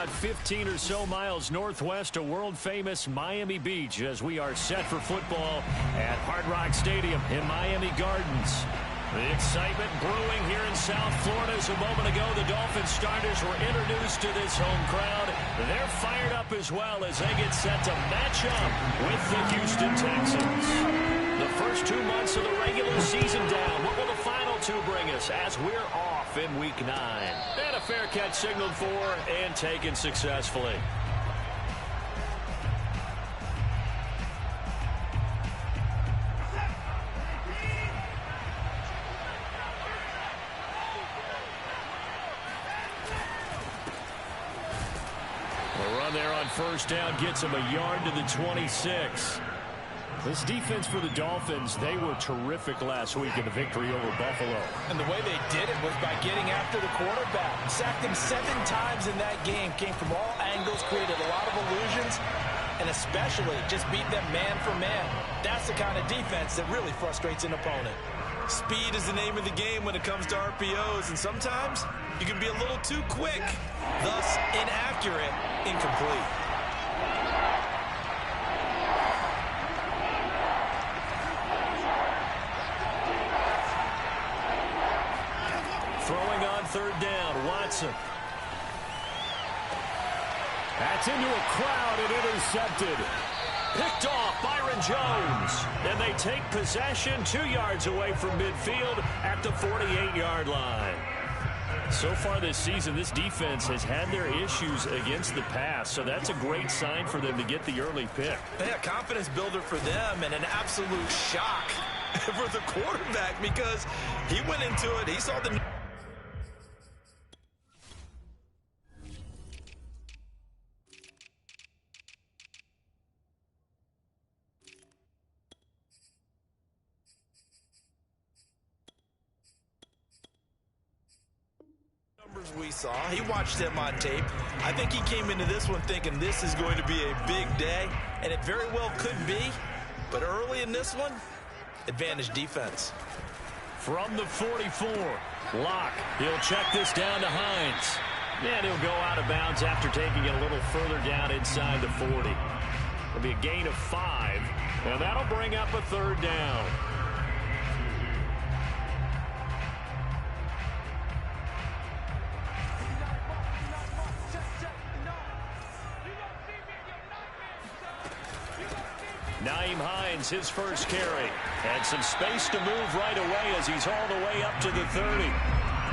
about 15 or so miles northwest of world-famous Miami Beach as we are set for football at Hard Rock Stadium in Miami Gardens. The excitement brewing here in South Florida as a moment ago the Dolphins starters were introduced to this home crowd. They're fired up as well as they get set to match up with the Houston Texans. The first 2 months of the regular season down. What will the final two bring us as we're off in Week 9? And a fair catch signaled for and taken successfully. The run there on first down gets him a yard to the 26. This defense for the Dolphins, they were terrific last week in the victory over Buffalo. And the way they did it was by getting after the quarterback. Sacked him 7 times in that game. Came from all angles, created a lot of illusions, and especially just beat them man for man. That's the kind of defense that really frustrates an opponent. Speed is the name of the game when it comes to RPOs, and sometimes you can be a little too quick, thus inaccurate, incomplete. Throwing on third down, Watson. That's into a crowd and intercepted. Picked off Byron Jones. And they take possession 2 yards away from midfield at the 48-yard line. So far this season, this defense has had their issues against the pass, so that's a great sign for them to get the early pick. Yeah, confidence builder for them and an absolute shock for the quarterback because he went into it, he saw the we saw. He watched them on tape. I think he came into this one thinking this is going to be a big day, and it very well could be. But early in this one, advantage defense. From the 44, Locke. He'll check this down to Hines. And he'll go out of bounds after taking it a little further down inside the 40. It'll be a gain of 5, and that'll bring up a third down. Nyheim Hines, his first carry. And some space to move right away as he's hauled away up to the 30.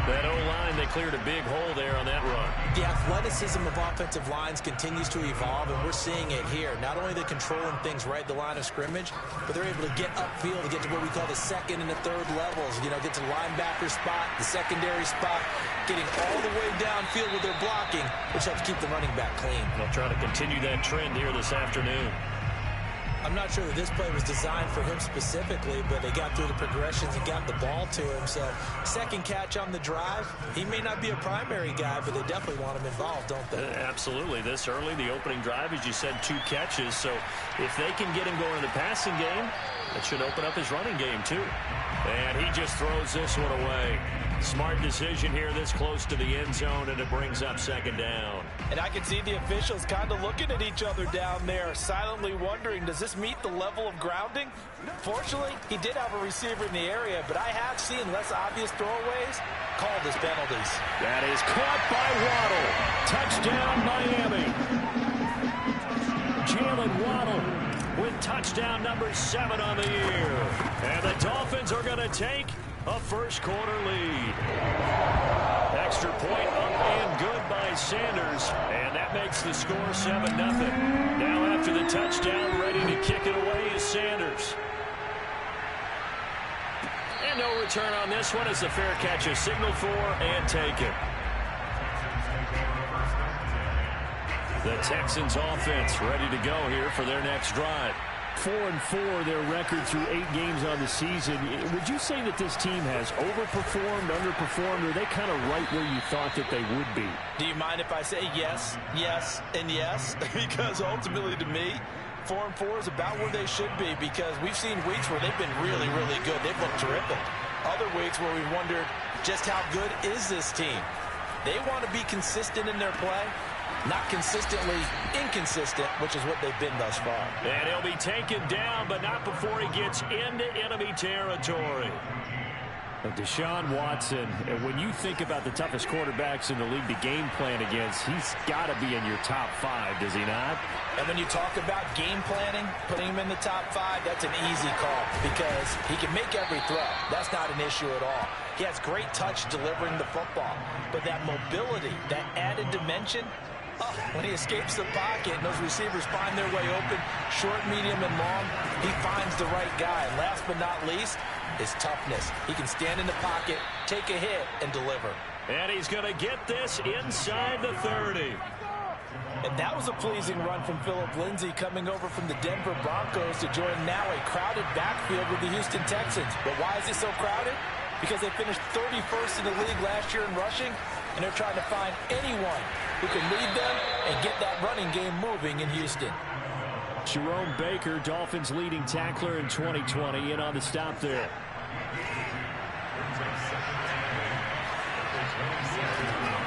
That O-line, they cleared a big hole there on that run. The athleticism of offensive lines continues to evolve, and we're seeing it here. Not only they're controlling things right at the line of scrimmage, but they're able to get upfield to get to what we call the second and the third levels. You know, get to the linebacker spot, the secondary spot, getting all the way downfield with their blocking, which helps keep the running back clean. They'll try to continue that trend here this afternoon. I'm not sure that this play was designed for him specifically, but they got through the progressions and got the ball to him. So, second catch on the drive. He may not be a primary guy, but they definitely want him involved, don't they? Absolutely. This early, the opening drive, as you said, 2 catches. So, if they can get him going in the passing game, that should open up his running game, too. And he just throws this one away. Smart decision here this close to the end zone, and it brings up second down. And I can see the officials kind of looking at each other down there, silently wondering, does this meet the level of grounding? Fortunately, he did have a receiver in the area, but I have seen less obvious throwaways called as penalties. That is caught by Waddle. Touchdown, Miami. Jalen Waddle with touchdown number 7 on the year. And the Dolphins are going to take a first-quarter lead. Extra point up and good by Sanders. And that makes the score 7-0. Now after the touchdown, ready to kick it away is Sanders. And no return on this one as the fair catch is signaled for and taken. The Texans offense ready to go here for their next drive. 4-4 their record through 8 games on the season. Would you say that this team has overperformed, underperformed, or are they kind of right where you thought that they would be? Do you mind if I say yes, yes, and yes? Because ultimately to me, 4-4 is about where they should be because we've seen weeks where they've been really, really good. They've looked terrific. Other weeks where we've wondered just how good is this team. They want to be consistent in their play. Not consistently inconsistent, which is what they've been thus far. And he'll be taken down, but not before he gets into enemy territory. Deshaun Watson, when you think about the toughest quarterbacks in the league to game plan against, he's got to be in your top 5, does he not? And when you talk about game planning, putting him in the top 5, that's an easy call because he can make every throw. That's not an issue at all. He has great touch delivering the football. But that mobility, that added dimension, when he escapes the pocket and those receivers find their way open, short, medium, and long, he finds the right guy. And last but not least, his toughness. He can stand in the pocket, take a hit, and deliver. And he's going to get this inside the 30. And that was a pleasing run from Phillip Lindsay coming over from the Denver Broncos to join now a crowded backfield with the Houston Texans. But why is it so crowded? Because they finished 31st in the league last year in rushing, and they're trying to find anyone who can lead them and get that running game moving in Houston. Jerome Baker, Dolphins leading tackler in 2020, in on the stop there.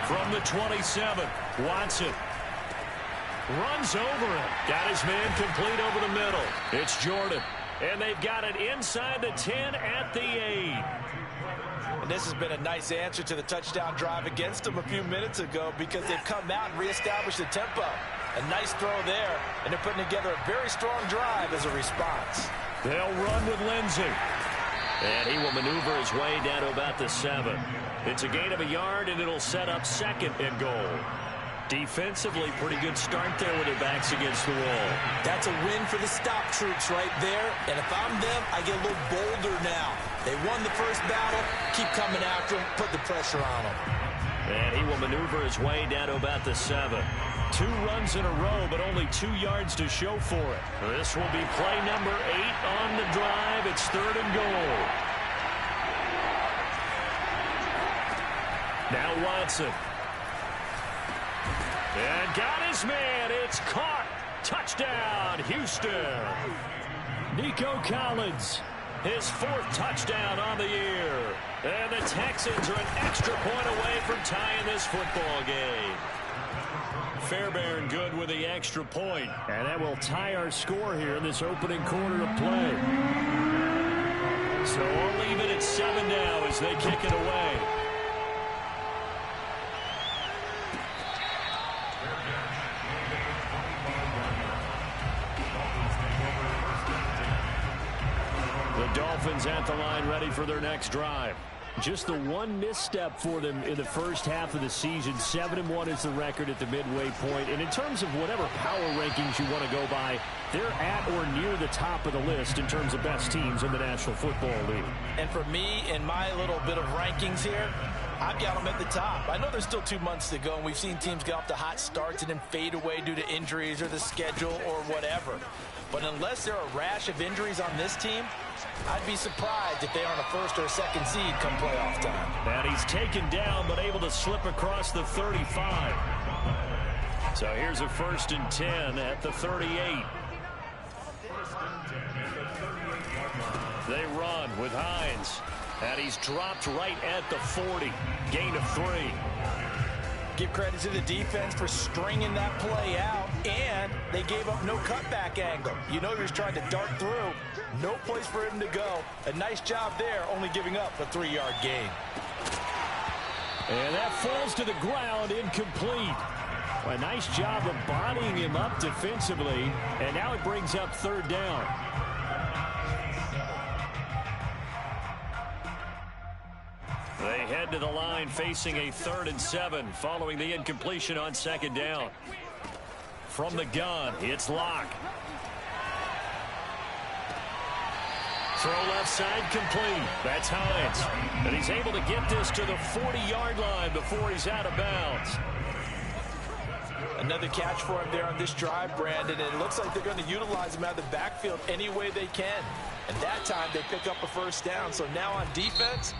From the 27, Watson runs over him. Got his man complete over the middle. It's Jordan. And they've got it inside the 10 at the 8. And this has been a nice answer to the touchdown drive against them a few minutes ago because they've come out and reestablished the tempo. A nice throw there, and they're putting together a very strong drive as a response. They'll run with Lindsay. And he will maneuver his way down to about the 7. It's a gain of a yard, and it'll set up 2nd and goal. Defensively, pretty good start there with their backs against the wall. That's a win for the stop troops right there. And if I'm them, I get a little bolder now. They won the first battle. Keep coming after them. Put the pressure on them. And he will maneuver his way down to about the 7. 2 runs in a row, but only 2 yards to show for it. This will be play number 8 on the drive. It's 3rd and goal. Now Watson. And got his man. It's caught. Touchdown, Houston. Nico Collins, his 4th touchdown on the year. And the Texans are an extra point away from tying this football game. Fairbairn good with the extra point. And that will tie our score here in this opening quarter of play. So I'll leave it at 7 now as they kick it away. The Dolphins at the line ready for their next drive. Just the one misstep for them in the first half of the season. 7-1 is the record at the midway point. And in terms of whatever power rankings you want to go by, they're at or near the top of the list in terms of best teams in the National Football League. And for me, in my little bit of rankings here, I've got them at the top. I know there's still 2 months to go, and we've seen teams get off to hot starts and then fade away due to injuries or the schedule or whatever. But unless there are a rash of injuries on this team, I'd be surprised if they aren't a 1st or a 2nd seed come playoff time. And he's taken down but able to slip across the 35. So here's a 1st and 10 at the 38. They run with Hines. And he's dropped right at the 40. Gain of 3. Give credit to the defense for stringing that play out, and they gave up no cutback angle. You know he was trying to dart through. No place for him to go. A nice job there, only giving up a 3-yard gain. And that falls to the ground, incomplete. A nice job of bodying him up defensively, and now it brings up 3rd down. They head to the line facing a 3rd and 7 following the incompletion on 2nd down. From the gun, it's Locke. Throw left side complete. That's Hines. And he's able to get this to the 40-yard line before he's out of bounds. Another catch for him there on this drive, Brandon. And it looks like they're going to utilize him out of the backfield any way they can. And that time they pick up a 1st down. So now on defense,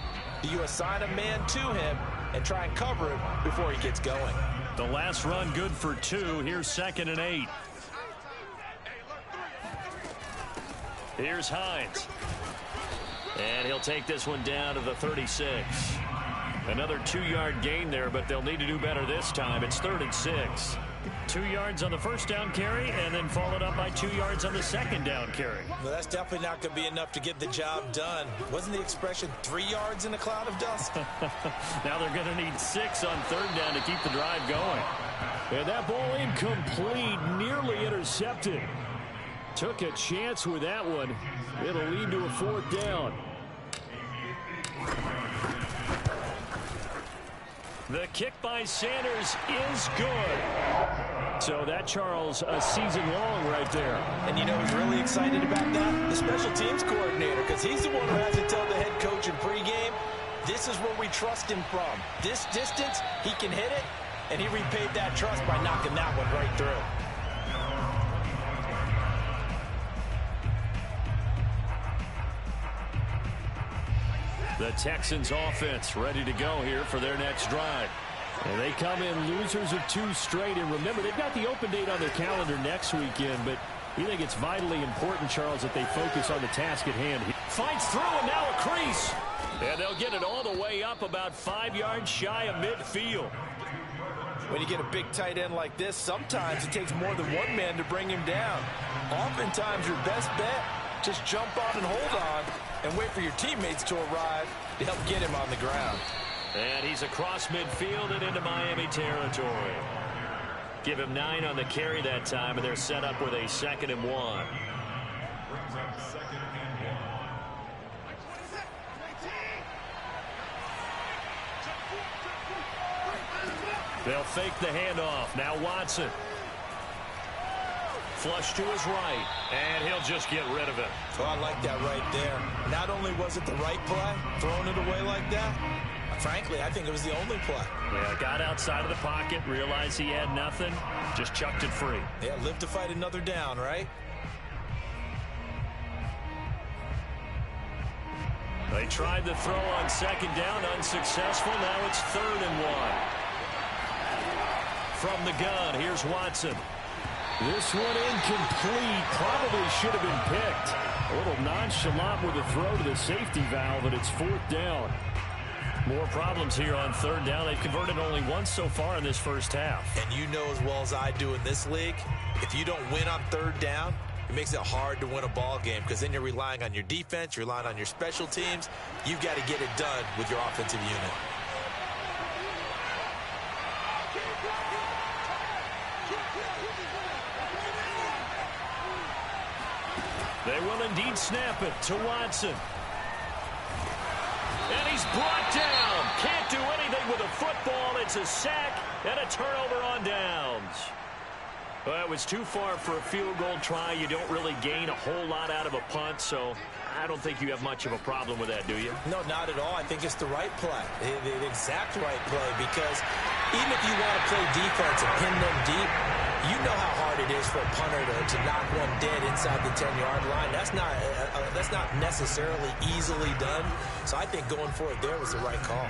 you assign a man to him and try and cover him before he gets going. The last run good for 2. Here's 2nd and 8. Here's Hines. And he'll take this one down to the 36. Another 2-yard gain there, but they'll need to do better this time. It's 3rd and 6. 2 yards on the first down carry, and then followed up by 2 yards on the second down carry. Well, that's definitely not going to be enough to get the job done. Wasn't the expression 3 yards in a cloud of dust? Now they're going to need 6 on third down to keep the drive going. And that ball incomplete, nearly intercepted. Took a chance with that one. It'll lead to a fourth down. The kick by Sanders is good. So that, Charles, a season long right there. And you know who's really excited about that? The special teams coordinator, because he's the one who has to tell the head coach in pregame, this is where we trust him from. This distance, he can hit it, and he repaid that trust by knocking that one right through. The Texans offense ready to go here for their next drive. And they come in losers of 2 straight. And remember, they've got the open date on their calendar next weekend. But we think it's vitally important, Charles, that they focus on the task at hand. Fights through, and now a crease. And they'll get it all the way up about 5 yards shy of midfield. When you get a big tight end like this, sometimes it takes more than one man to bring him down. Oftentimes, your best bet, just jump on and hold on and wait for your teammates to arrive to help get him on the ground. And he's across midfield and into Miami territory. Give him 9 on the carry that time, and they're set up with a 2nd and 1. They'll fake the handoff. Now Watson. Flush to his right, and he'll just get rid of it. Oh, I like that right there. Not only was it the right play, throwing it away like that, frankly, I think it was the only play. Yeah, got outside of the pocket, realized he had nothing, just chucked it free. Yeah, live to fight another down, right? They tried the throw on 2nd down, unsuccessful. Now it's 3rd and 1. From the gun, here's Watson. This one incomplete. Probably should have been picked. A little nonchalant with a throw to the safety valve, and it's 4th down. More problems here on 3rd down. They've converted only once so far in this first half. And you know as well as I do in this league, if you don't win on 3rd down, it makes it hard to win a ball game because then you're relying on your defense, you're relying on your special teams. You've got to get it done with your offensive unit. They will indeed snap it to Watson. And he's brought down. Can't do anything with a football. It's a sack and a turnover on downs. Well, it was too far for a field goal try. You don't really gain a whole lot out of a punt, so I don't think you have much of a problem with that, do you? No, not at all. I think it's the right play, the exact right play, because even if you want to play defense and pin them deep, you know how hard it is for a punter to knock one dead inside the 10-yard line. That's not necessarily easily done. So I think going for it there was the right call.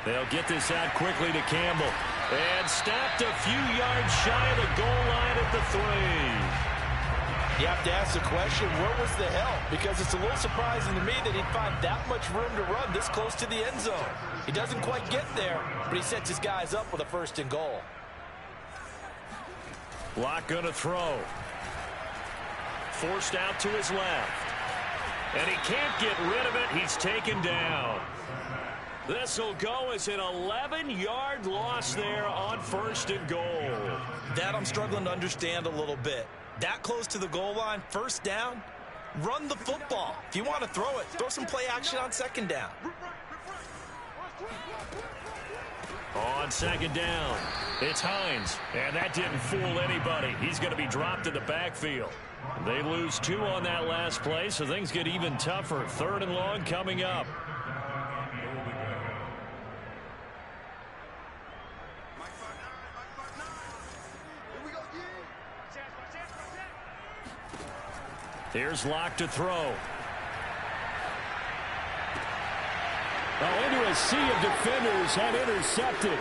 They'll get this out quickly to Campbell. And stopped a few yards shy of the goal line at the 3. You have to ask the question, where was the help? Because it's a little surprising to me that he'd find that much room to run this close to the end zone. He doesn't quite get there, but he sets his guys up with a 1st and goal. Locke going to throw. Forced out to his left. And he can't get rid of it. He's taken down. This will go as an 11-yard loss there on 1st and goal. That I'm struggling to understand a little bit. That close to the goal line, 1st down, run the football. If you want to throw it, throw some play action on 2nd down. On 2nd down, it's Hines, and that didn't fool anybody. He's going to be dropped in the backfield. They lose 2 on that last play, so things get even tougher. 3rd and long coming up. Here's Locke to throw. Into a sea of defenders and intercepted.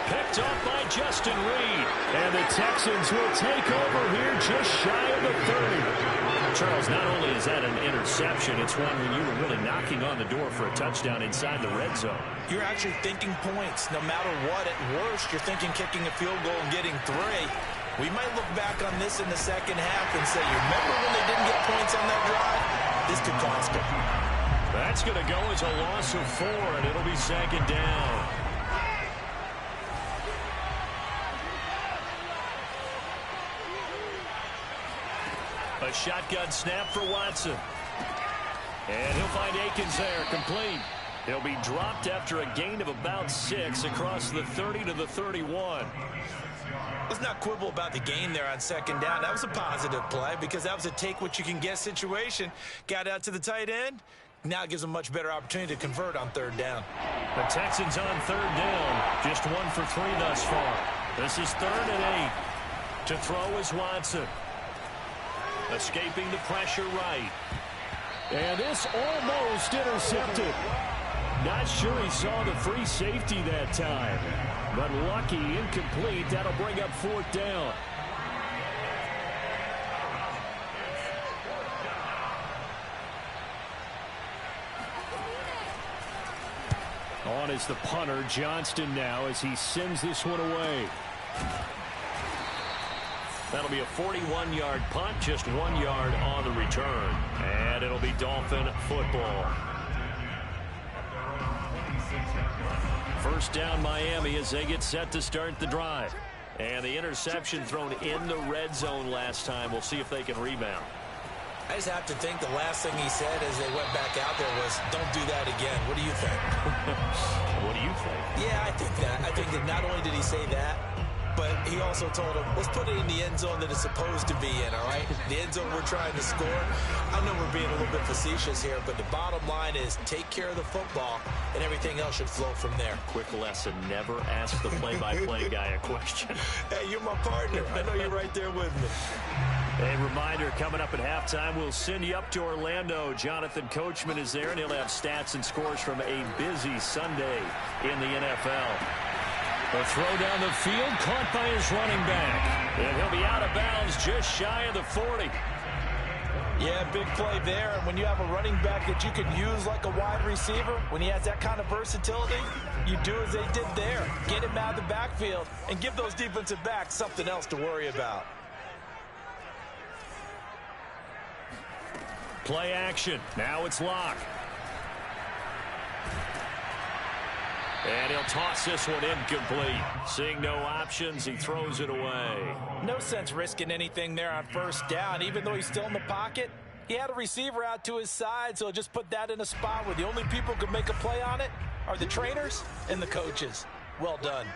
Picked up by Justin Reed. And the Texans will take over here just shy of the 30. Charles, not only is that an interception, it's one when you were really knocking on the door for a touchdown inside the red zone. You're actually thinking points. No matter what, at worst, you're thinking kicking a field goal and getting 3. We might look back on this in the second half and say, you remember when they didn't get points on that drive? This could cost them. That's going to go as a loss of 4, and it'll be second down. A shotgun snap for Watson. And he'll find Akins there, complete. He'll be dropped after a gain of about 6 across the 30 to the 31. Let's not quibble about the gain there on second down. That was a positive play because that was a take-what-you-can-get situation. Got out to the tight end. Now it gives them a much better opportunity to convert on third down. The Texans on third down. Just 1 for 3 thus far. This is 3rd and 8. To throw is Watson. Escaping the pressure right. And this almost intercepted. Not sure he saw the free safety that time. But lucky, incomplete. That'll bring up 4th down. On is the punter, Johnston, now as he sends this one away. That'll be a 41-yard punt, just 1 yard on the return. And it'll be Dolphin football. First down Miami as they get set to start the drive. And the interception thrown in the red zone last time. We'll see if they can rebound. I just have to think the last thing he said as they went back out there was, don't do that again. What do you think? What do you think? Yeah, I think that. I think that not only did he say that, but he also told him, let's put it in the end zone that it's supposed to be in, all right? The end zone we're trying to score. I know we're being a little bit facetious here, but the bottom line is take care of the football, and everything else should flow from there. Quick lesson, never ask the play-by-play guy a question. Hey, you're my partner. I know you're right there with me. A reminder, coming up at halftime, we'll send you up to Orlando. Jonathan Coachman is there, and he'll have stats and scores from a busy Sunday in the NFL. A throw down the field, caught by his running back. And he'll be out of bounds just shy of the 40. Yeah, big play there. And when you have a running back that you can use like a wide receiver, when he has that kind of versatility, you do as they did there. Get him out of the backfield and give those defensive backs something else to worry about. Play action. Now it's Locke. And he'll toss this one incomplete. Seeing no options, he throws it away. No sense risking anything there on first down. Even though he's still in the pocket, he had a receiver out to his side, so just put that in a spot where the only people who can make a play on it are the trainers and the coaches. Well done.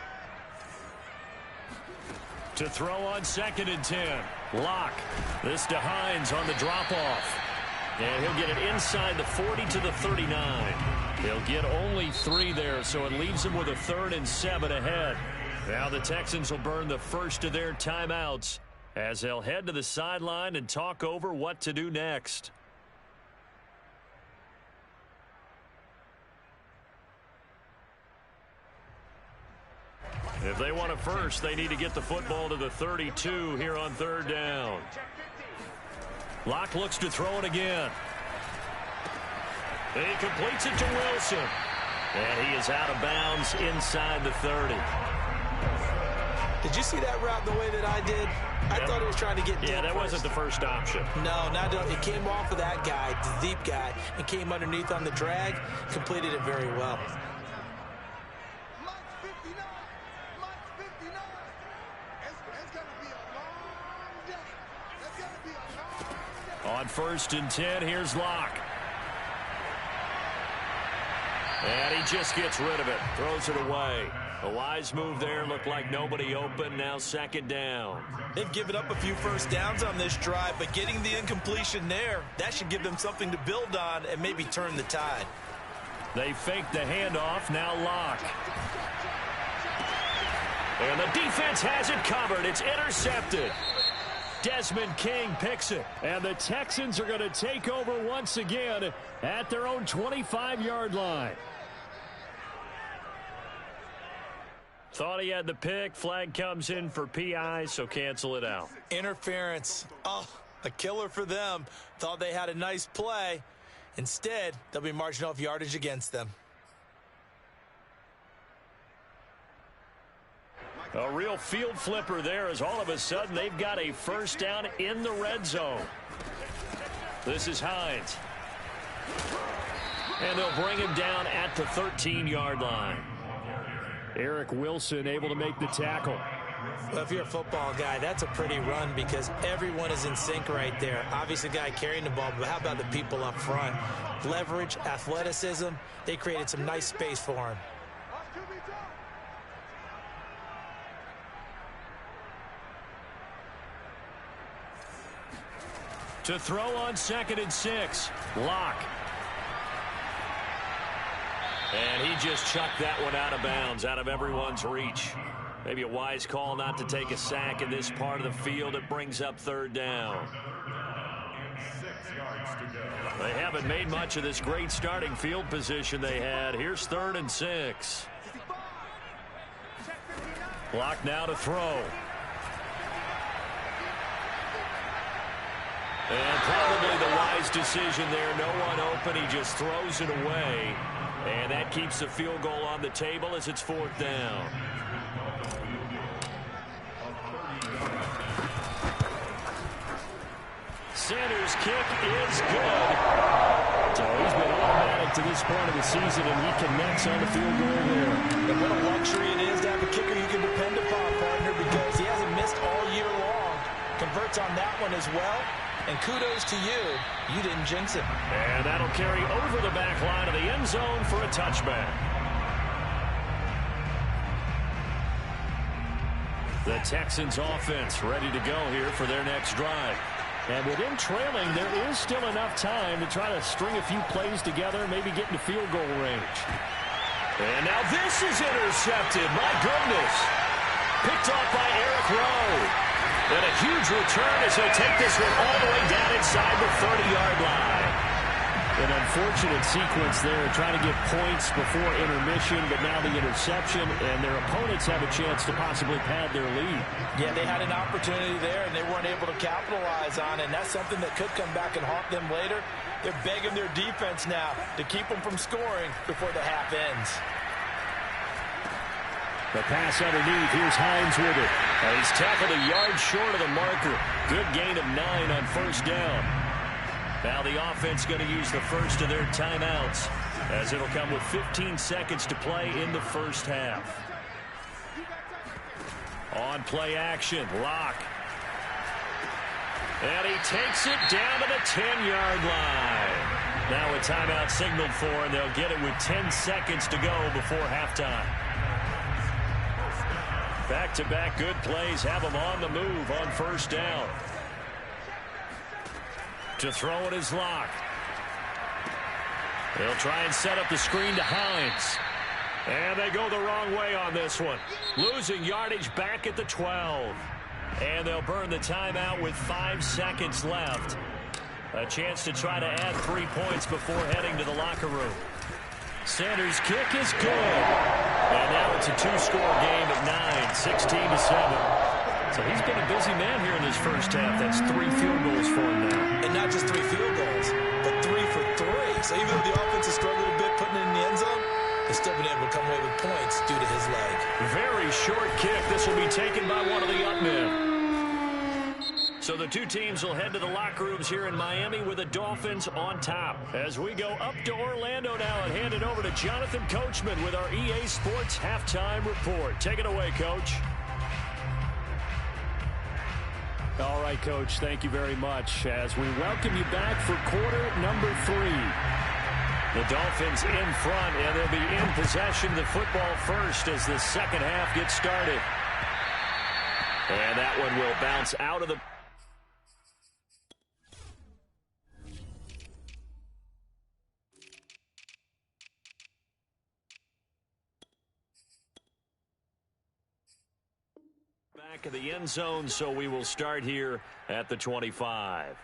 To throw on 2nd and 10. Locke. This to Hines on the drop-off. And he'll get it inside the 40 to the 39. He'll get only 3 there, so it leaves him with a 3rd and 7 ahead. Now the Texans will burn the first of their timeouts as they'll head to the sideline and talk over what to do next. If they want a first, they need to get the football to the 32 here on 3rd down. Locke looks to throw it again. He completes it to Wilson. And he is out of bounds inside the 30. Did you see that route the way that I did? I thought he was trying to get deep. Yeah, that wasn't the first option. No, not it came off of that guy, the deep guy, and came underneath on the drag. Completed it very well. On 1st and 10, here's Locke. And he just gets rid of it. Throws it away. A wise move there. Looked like nobody open. Now 2nd down. They've given up a few first downs on this drive, but getting the incompletion there, that should give them something to build on and maybe turn the tide. They fake the handoff. Now Locke. And the defense has it covered. It's intercepted. Desmond King picks it. And the Texans are going to take over once again at their own 25-yard line. Thought he had the pick. Flag comes in for PI, so cancel it out. Interference. Oh, A killer for them. Thought they had a nice play. Instead, they'll be marching off yardage against them. A real field flipper there as all of a sudden they've got a first down in the red zone. This is Hines. And they'll bring him down at the 13-yard line. Eric Wilson able to make the tackle. Well, if you're a football guy, that's a pretty run because everyone is in sync right there. Obviously, the guy carrying the ball, but how about the people up front? Leverage, athleticism, they created some nice space for him. To throw on 2nd and 6. Locke. And he just chucked that one out of bounds, out of everyone's reach. Maybe a wise call not to take a sack in this part of the field. It brings up 3rd down. They haven't made much of this great starting field position they had. Here's 3rd and 6. Locke now to throw. And probably the wise decision there. No one open. He just throws it away. And that keeps the field goal on the table as it's 4th down. Sanders' kick is good. So he's been automatic to this point of the season, and he connects on the field goal there. And what a luxury it is to have a kicker you can depend upon, partner, because he hasn't missed all year long. Converts on that one as well. And kudos to you. You didn't jinx it. And that'll carry over the back line of the end zone for a touchback. The Texans offense ready to go here for their next drive. And within trailing, there is still enough time to try to string a few plays together, maybe get into field goal range. And now this is intercepted. My goodness. Picked off by Eric Rowe. And a huge return as he'll take this one all the way down inside the 30-yard line. An unfortunate sequence there, trying to get points before intermission, but now the interception, and their opponents have a chance to possibly pad their lead. Yeah, they had an opportunity there, and they weren't able to capitalize on it, and that's something that could come back and haunt them later. They're begging their defense now to keep them from scoring before the half ends. The pass underneath. Here's Hines with it. And he's tackled a yard short of the marker. Good gain of 9 on 1st down. Now the offense going to use the first of their timeouts, as it'll come with 15 seconds to play in the first half. On play action, Locke. And he takes it down to the 10-yard line. Now a timeout signaled for, and they'll get it with 10 seconds to go before halftime. Back-to-back good plays have them on the move on 1st down. To throw it is Locke. They'll try and set up the screen to Hines. And they go the wrong way on this one. Losing yardage back at the 12. And they'll burn the timeout with 5 seconds left. A chance to try to add 3 points before heading to the locker room. Sanders' kick is good. And now it's a 2-score game at 9, 16-7. So he's been a busy man here in this first half. That's 3 field goals for him now. And not just 3 field goals, but 3 for 3. So even though the offense has struggled a bit putting it in the end zone, they've still been able to come away with points due to his leg. Very short kick. This will be taken by one of the up men. So the two teams will head to the locker rooms here in Miami with the Dolphins on top. As we go up to Orlando now and hand it over to Jonathan Coachman with our EA Sports Halftime Report. Take it away, Coach. All right, Coach, thank you very much as we welcome you back for quarter number 3. The Dolphins in front, and they'll be in possession of the football first as the second half gets started. And that one will bounce out of the... back of the end zone, so we will start here at the 25.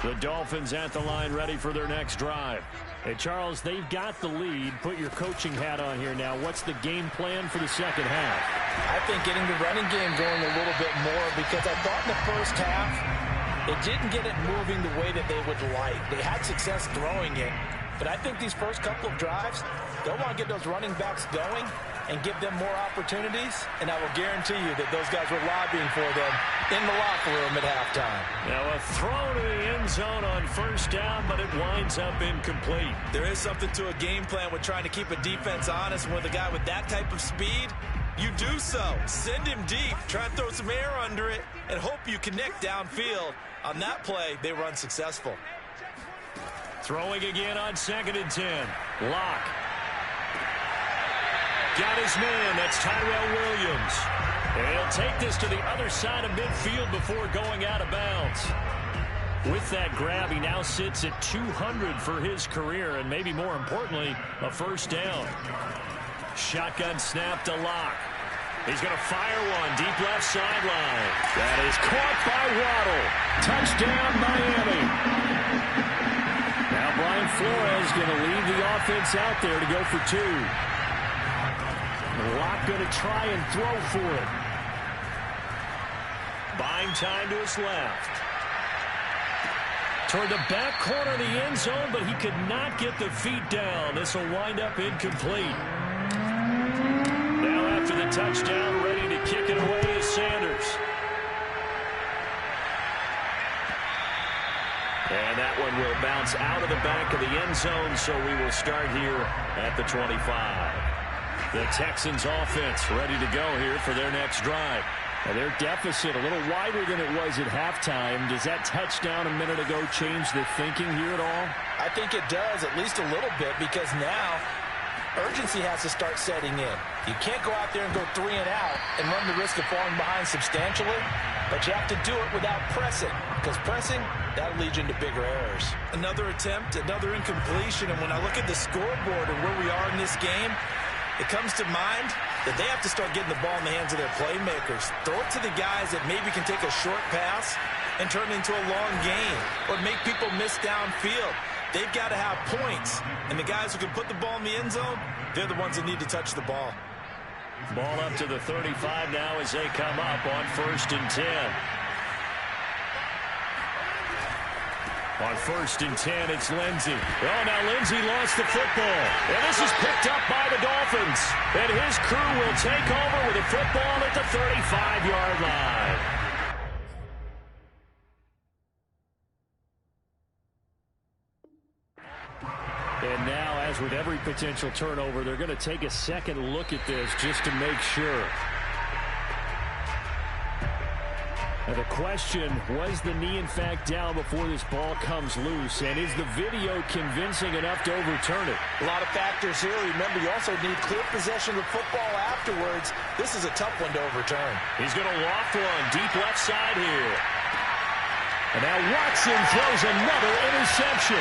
The Dolphins at the line ready for their next drive. Hey, Charles, they've got the lead. Put your coaching hat on here now. What's the game plan for the second half? I think getting the running game going a little bit more, because I thought in the first half they didn't get it moving the way that they would like. They had success throwing it, but I think these first couple of drives, they'll want to get those running backs going and give them more opportunities, and I will guarantee you that those guys were lobbying for them in the locker room at halftime. Now a throw to the end zone on first down, but it winds up incomplete. There is something to a game plan with trying to keep a defense honest, and with a guy with that type of speed, you do so. Send him deep, try and throw some air under it, and hope you connect downfield. On that play, they were unsuccessful. Throwing again on 2nd and 10. Locke. Got his man. That's Tyrell Williams. And he'll take this to the other side of midfield before going out of bounds. With that grab, he now sits at 200 for his career, and maybe more importantly, a first down. Shotgun snap to Locke. He's going to fire one deep left sideline. That is caught by Waddle. Touchdown, Miami. Now Brian Flores going to leave the offense out there to go for 2. Locke going to try and throw for it. Buying time to his left. Toward the back corner of the end zone, but he could not get the feet down. This will wind up incomplete. Now after the touchdown, ready to kick it away is Sanders. And that one will bounce out of the back of the end zone, so we will start here at the 25. The Texans offense ready to go here for their next drive. Now their deficit a little wider than it was at halftime. Does that touchdown a minute ago change the thinking here at all? I think it does, at least a little bit, because now urgency has to start setting in. You can't go out there and go 3 and out and run the risk of falling behind substantially, but you have to do it without pressing, because pressing, that'll lead you into bigger errors. Another attempt, another incompletion, and when I look at the scoreboard and where we are in this game, it comes to mind that they have to start getting the ball in the hands of their playmakers. Throw it to the guys that maybe can take a short pass and turn it into a long game or make people miss downfield. They've got to have points, and the guys who can put the ball in the end zone, they're the ones that need to touch the ball. Ball up to the 35 now as they come up on 1st and 10. On 1st and 10, it's Lindsey. Oh, now Lindsey lost the football. And this is picked up by the Dolphins. And his crew will take over with a football at the 35-yard line. And now, as with every potential turnover, they're going to take a second look at this just to make sure. Now the question, was the knee in fact down before this ball comes loose? And is the video convincing enough to overturn it? A lot of factors here. Remember, you also need clear possession of the football afterwards. This is a tough one to overturn. He's going to loft one deep left side here. And now Watson throws another interception.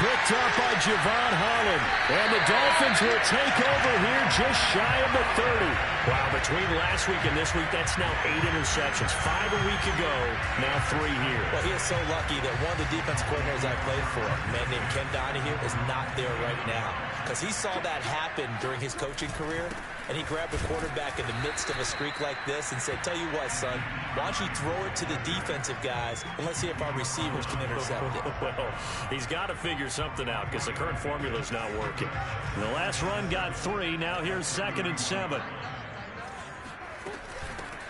Picked up by Javon Holland. And the Dolphins will take over here just shy of the 30. Wow, between last week and this week, that's now 8 interceptions. 5 a week ago, now 3 here. Well, he is so lucky that one of the defense coordinators I played for, a man named Ken Donahue, is not there right now. Because he saw that happen during his coaching career, and he grabbed the quarterback in the midst of a streak like this and said, tell you what, son, why don't you throw it to the defensive guys, and let's see if our receivers can intercept it. Well, he's got to figure something out because the current formula is not working. The last run got 3. Now here's 2nd and 7.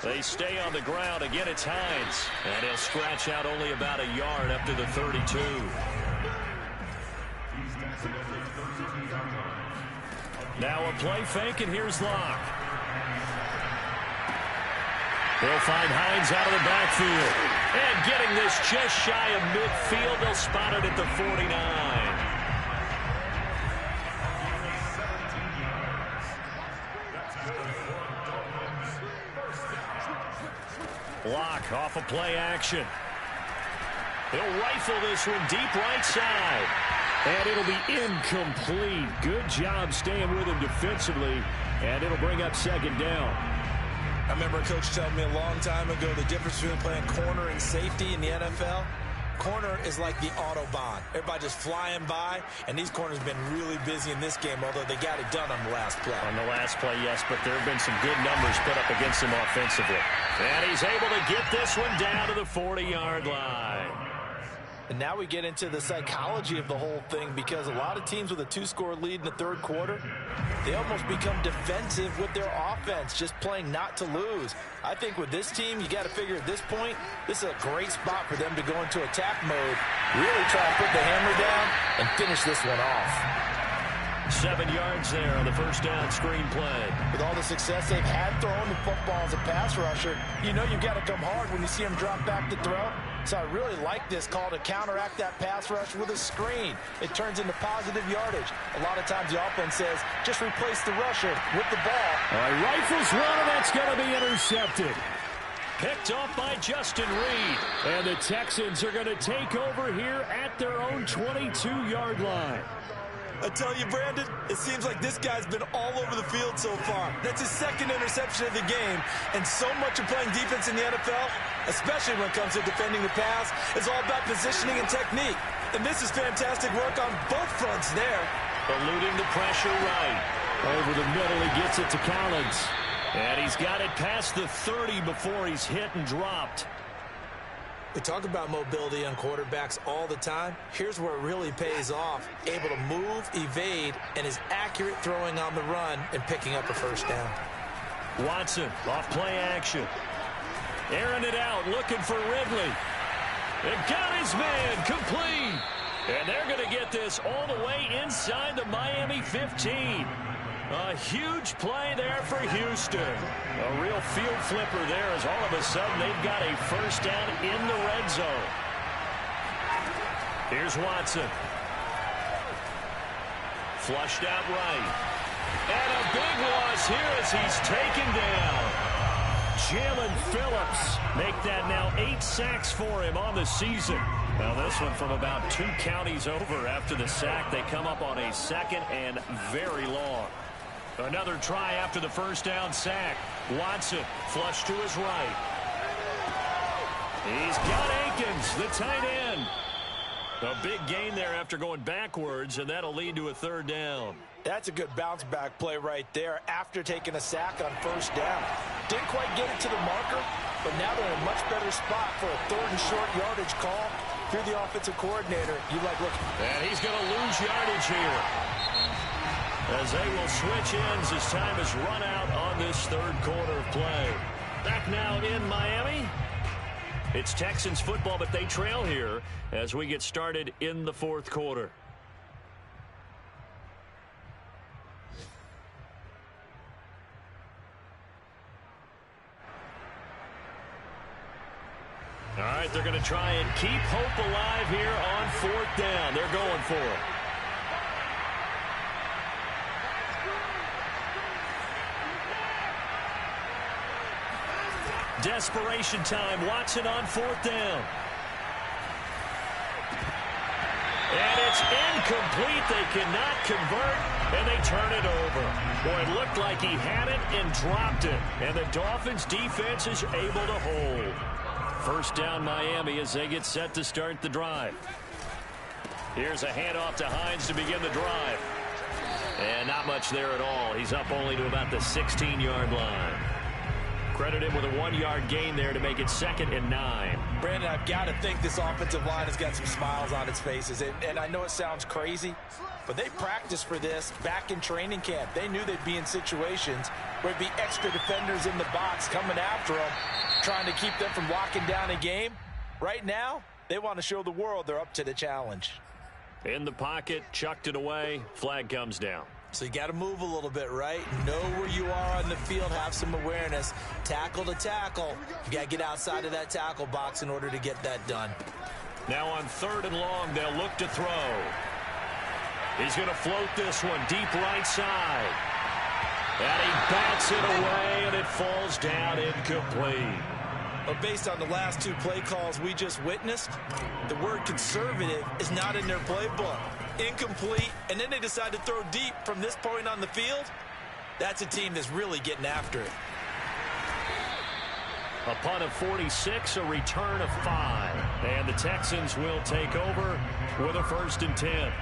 They stay on the ground. Again, it's Hines. And he'll scratch out only about a yard up to the 32. Now a play fake, and here's Locke. They'll find Hines out of the backfield. And getting this just shy of midfield, they'll spot it at the 49. Locke off of play action. He'll rifle this one deep right side. And it'll be incomplete. Good job staying with him defensively. And it'll bring up 2nd down. I remember a coach telling me a long time ago the difference between playing corner and safety in the NFL. corner is like the Autobahn. Everybody just flying by, and these corners have been really busy in this game, although they got it done on the last play. On the last play, yes, but there have been some good numbers put up against him offensively. And he's able to get this one down to the 40-yard line. And now we get into the psychology of the whole thing, because a lot of teams with a 2-score lead in the third quarter, they almost become defensive with their offense, just playing not to lose. I think with this team, you got to figure at this point, this is a great spot for them to go into attack mode, really try to put the hammer down and finish this one off. 7 yards there on the first down screen play. With all the success they've had throwing the football as a pass rusher, you know you've got to come hard when you see them drop back to throw. So I really like this call to counteract that pass rush with a screen. It turns into positive yardage. A lot of times the offense says, just replace the rusher with the ball. All right, rifles one, and that's going to be intercepted. Picked off by Justin Reed. And the Texans are going to take over here at their own 22-yard line. I tell you, Brandon, it seems like this guy's been all over the field so far. That's his second interception of the game, and so much of playing defense in the NFL, especially when it comes to defending the pass, is all about positioning and technique. And this is fantastic work on both fronts there. Eluding the pressure right. Over the middle, he gets it to Collins. And he's got it past the 30 before he's hit and dropped. We talk about mobility on quarterbacks all the time. Here's where it really pays off. Able to move, evade, and is accurate throwing on the run and picking up a first down. Watson off play action. Airing it out, looking for Ridley. And got his man complete. And they're going to get this all the way inside the Miami 15. A huge play there for Houston. A real field flipper there, as all of a sudden they've got a first down in the red zone. Here's Watson. Flushed out right. And a big loss here as he's taken down. Jalen Phillips make that now 8 sacks for him on the season. Now this one from about 2 counties over after the sack. They come up on a second and very long. Another try after the first down sack. Watson flushed to his right. He's got Akins, the tight end. A big gain there after going backwards, and that'll lead to a third down. That's a good bounce back play right there after taking a sack on first down. Didn't quite get it to the marker, but now they're in a much better spot for a third and short yardage call. If you're the offensive coordinator, you like looking. And he's going to lose yardage here, as they will switch ends as time has run out on this third quarter of play. Back now in Miami. It's Texans football, but they trail here as we get started in the fourth quarter. All right, they're going to try and keep hope alive here on fourth down. They're going for it. Desperation time. Watson on fourth down. And it's incomplete. They cannot convert, and they turn it over. Boy, it looked like he had it and dropped it. And the Dolphins defense is able to hold. First down Miami as they get set to start the drive. Here's a handoff to Hines to begin the drive. And not much there at all. He's up only to about the 16-yard line. Credit him with a 1-yard gain there to make it 2nd and 9. Brandon, I've got to think this offensive line has got some smiles on its faces. And I know it sounds crazy, but they practiced for this back in training camp. They knew they'd be in situations where it'd be extra defenders in the box coming after them, trying to keep them from locking down a game. Right now, they want to show the world they're up to the challenge. In the pocket, chucked it away, flag comes down. So you got to move a little bit, right? Know where you are on the field, have some awareness. Tackle to tackle. You got to get outside of that tackle box in order to get that done. Now on 3rd and long, they'll look to throw. He's going to float this one deep right side. And he bats it away, and it falls down incomplete. But based on the last 2 play calls we just witnessed, the word conservative is not in their playbook. Incomplete, and then they decide to throw deep from this point on the field. That's a team that's really getting after it. A punt of 46, a return of 5. And the Texans will take over with a 1st and 10.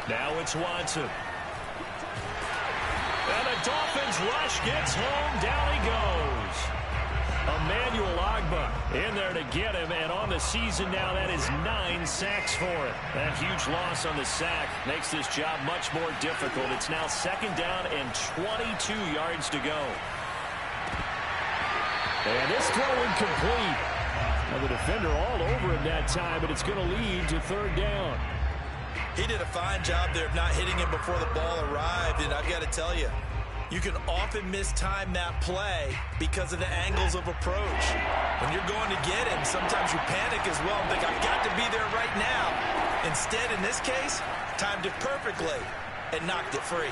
Now it's Watson. And the Dolphins rush gets home. Down he goes. Emmanuel Ogbah in there to get him. And on the season now, that is 9 sacks for him. That huge loss on the sack makes this job much more difficult. It's now 2nd down and 22 yards to go. And this throw incomplete. Now the defender all over him that time, but it's going to lead to 3rd down. He did a fine job there of not hitting him before the ball arrived, and I've got to tell you, you can often mistime that play because of the angles of approach. When you're going to get him, sometimes you panic as well and think, I've got to be there right now. Instead, in this case, timed it perfectly and knocked it free.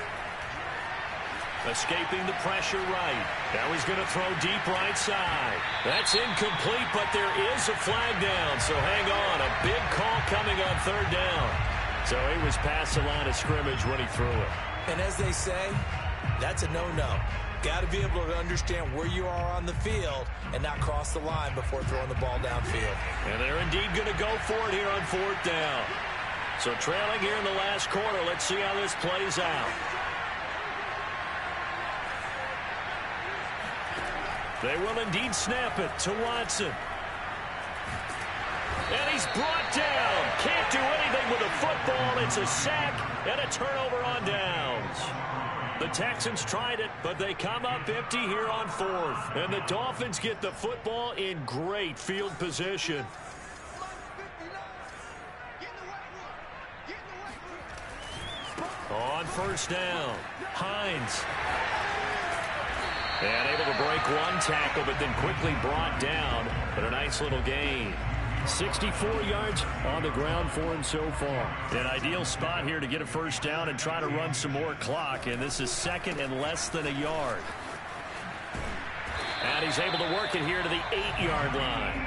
Escaping the pressure right. Now he's going to throw deep right side. That's incomplete, but there is a flag down, so hang on. A big call coming on 3rd down. So he was past the line of scrimmage when he threw it. And as they say, that's a no-no. Got to be able to understand where you are on the field and not cross the line before throwing the ball downfield. And they're indeed going to go for it here on 4th down. So trailing here in the last quarter. Let's see how this plays out. They will indeed snap it to Watson. And he's brought down. Can't do anything with the football. It's a sack and a turnover on downs. The Texans tried it, but they come up empty here on 4th. And the Dolphins get the football in great field position. On 1st down, Hines. And able to break one tackle, but then quickly brought down. But a nice little gain. 64 yards on the ground for him so far. An ideal spot here to get a 1st down and try to run some more clock. And this is 2nd and less than a yard. And he's able to work it here to the 8-yard line.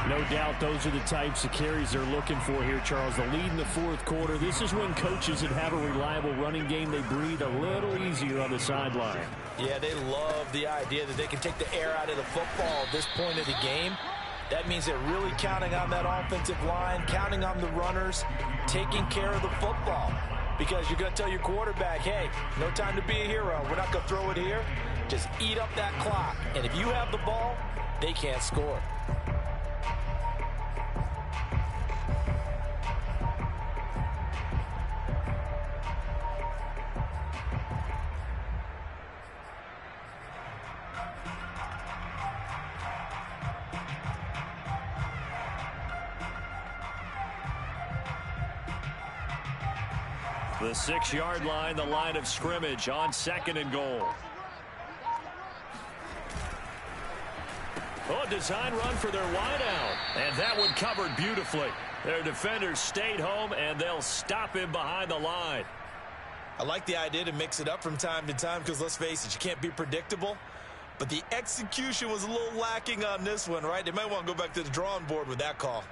No doubt those are the types of carries they're looking for here, Charles. The lead in the 4th quarter. This is when coaches that have a reliable running game, they breathe a little easier on the sideline. Yeah, they love the idea that they can take the air out of the football at this point of the game. That means they're really counting on that offensive line, counting on the runners, taking care of the football. Because you're going to tell your quarterback, hey, no time to be a hero. We're not going to throw it here. Just eat up that clock. And if you have the ball, they can't score. The 6-yard line, the line of scrimmage on 2nd and goal. Oh, a design run for their wideout. And that one covered beautifully. Their defenders stayed home, and they'll stop him behind the line. I like the idea to mix it up from time to time because, let's face it, you can't be predictable. But the execution was a little lacking on this one, right? They might want to go back to the drawing board with that call.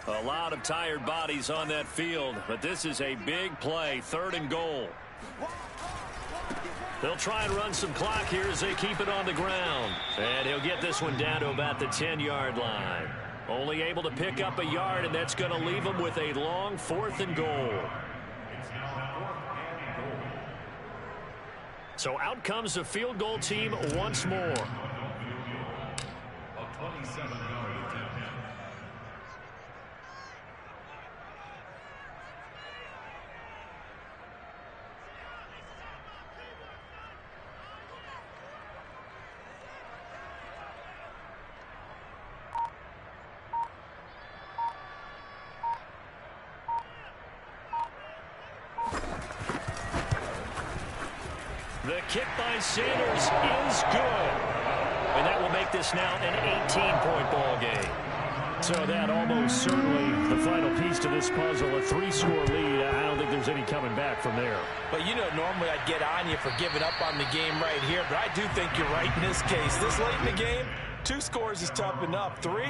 A lot of tired bodies on that field, but this is a big play, 3rd and goal. They'll try and run some clock here as they keep it on the ground. And he'll get this one down to about the 10-yard line. Only able to pick up a yard, and that's going to leave him with a long 4th and goal. So out comes the field goal team once more. A 27-yard attempt. The kick by Sanders is good. And that will make this now an 18-point ball game. So that almost certainly the final piece to this puzzle, a 3-score lead. I don't think there's any coming back from there. But you know, normally I'd get on you for giving up on the game right here, but I do think you're right in this case. This late in the game, 2 scores is tough enough. 3,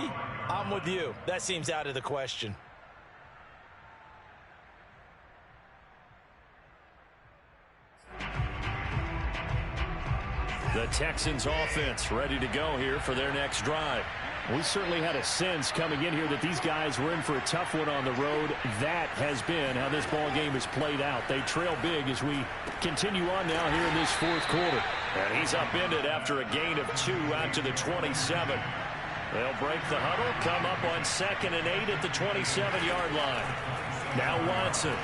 I'm with you. That seems out of the question. The Texans offense ready to go here for their next drive. We certainly had a sense coming in here that these guys were in for a tough one on the road. That has been how this ball game has played out. They trail big as we continue on now here in this 4th quarter. And he's upended after a gain of 2 out to the 27. They'll break the huddle, come up on 2nd and 8 at the 27-yard line. Now Watson.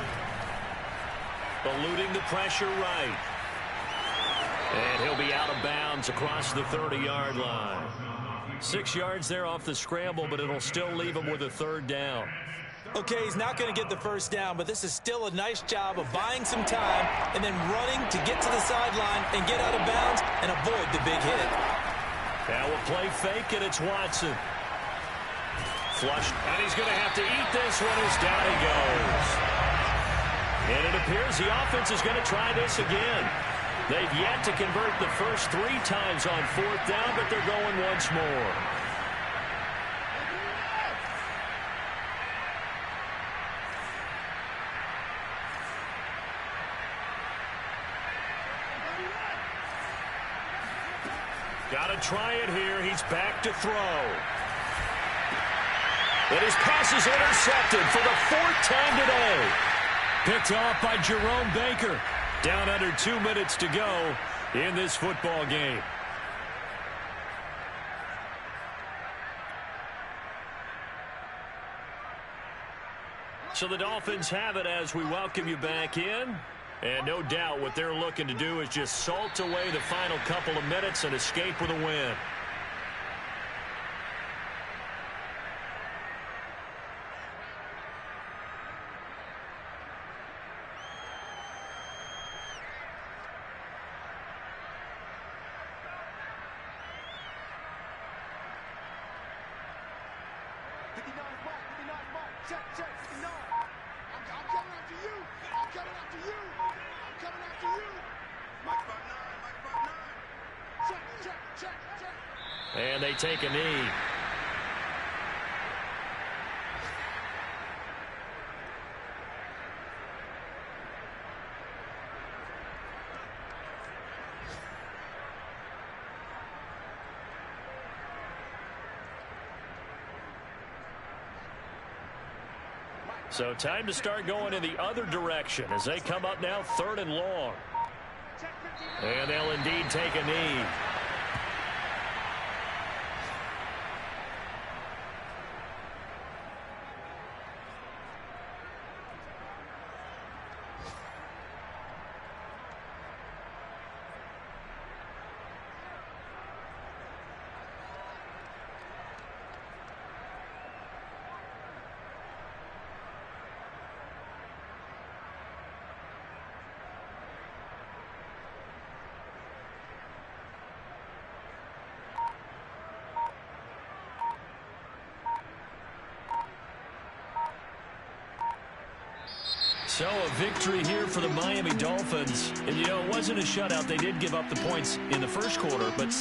Eluding the pressure right. And he'll be out of bounds across the 30-yard line. 6 yards there off the scramble, but it'll still leave him with a 3rd down. Okay, he's not going to get the 1st down, but this is still a nice job of buying some time and then running to get to the sideline and get out of bounds and avoid the big hit. Now we'll play fake, and it's Watson. Flushed, and he's going to have to eat this one as down he goes. And it appears the offense is going to try this again. They've yet to convert the first 3 times on 4th down, but they're going once more. Got to try it here. He's back to throw. And his pass is intercepted for the 4th time today. Picked off by Jerome Baker. Down under 2 minutes to go in this football game. So the Dolphins have it as we welcome you back in. And no doubt what they're looking to do is just salt away the final couple of minutes and escape with a win. Check, 59. I'm coming after you. I'm coming after you. I'm coming after you. Mike 59, Mike 59. Check. And they take a knee. So time to start going in the other direction as they come up now 3rd and long. And they'll indeed take a knee. So a victory here for the Miami Dolphins. And, you know, it wasn't a shutout. They did give up the points in the 1st quarter, but